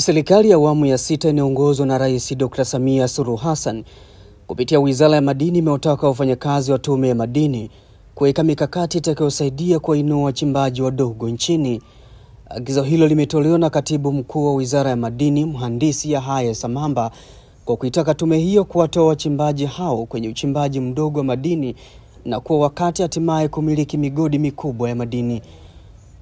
Serikali ya awamu ya 6 inaongozwa na Rais Dr. Samia Suluhu Hassan kupitia Wizara ya Madini imewataka wafanyakazi wa Tume ya Madini kuweka mikakati itakayosaidia kuwainua wachimbaji wadogo nchini. Agizo hilo limetolewa na Katibu Mkuu wa Wizara ya Madini, Mhandisi Yahaya Samamba, kwa kuitaka tume hiyo kuwatoa wachimbaji hao kwenye uchimbaji mdogo wa madini na kuwa wakati hatimaye kumiliki migodi mikubwa ya madini.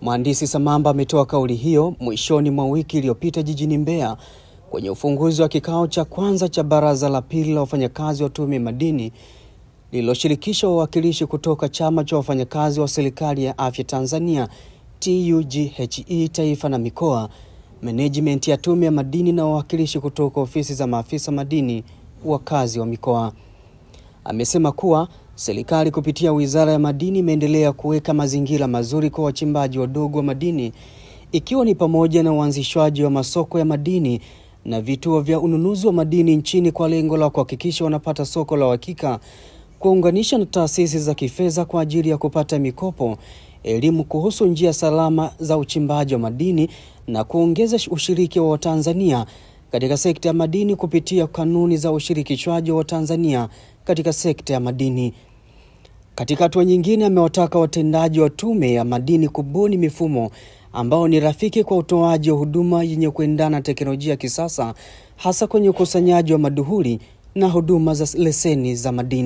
Mhandisi Samamba ametoa kauli hiyo mwishoni mwa wiki iliyopita jijini Mbeya kwenye ufunguzi wa kikao cha kwanza cha baraza la pili la wafanyakazi wa Tume ya Madini lililoshirikisha wawakilishi kutoka Chama cha Wafanyakazi wa Serikali ya Afya Tanzania TUGHE taifa na mikoa, management ya Tume ya Madini na wawakilishi kutoka ofisi za maafisa madini wakazi wa mikoa. Amesema kuwa serikali kupitia Wizara ya Madini imeendelea kuweka mazingira mazuri kwa wachimbaji wadogo wa madini, ikiwa ni pamoja na uanzishwaji wa masoko ya madini na vituo vya ununuzi wa madini nchini kwa lengo la kuhakikisha wanapata soko la uhakika, kuunganisha na taasisi za kifedha kwa ajili ya kupata mikopo, elimu kuhusu njia salama za uchimbaji wa madini na kuongeza ushiriki wa Watanzania katika sekta ya madini kupitia kanuni za ushirikishwaji wa Tanzania katika sekta ya madini. Katika hatua nyingine, amewataka watendaji wa Tume ya Madini kubuni mifumo ambao ni rafiki kwa utoaji wa huduma yenye kuendana na teknolojia ya kisasa, hasa kwenye ukusanyaji wa maduhuli na huduma za leseni za madini.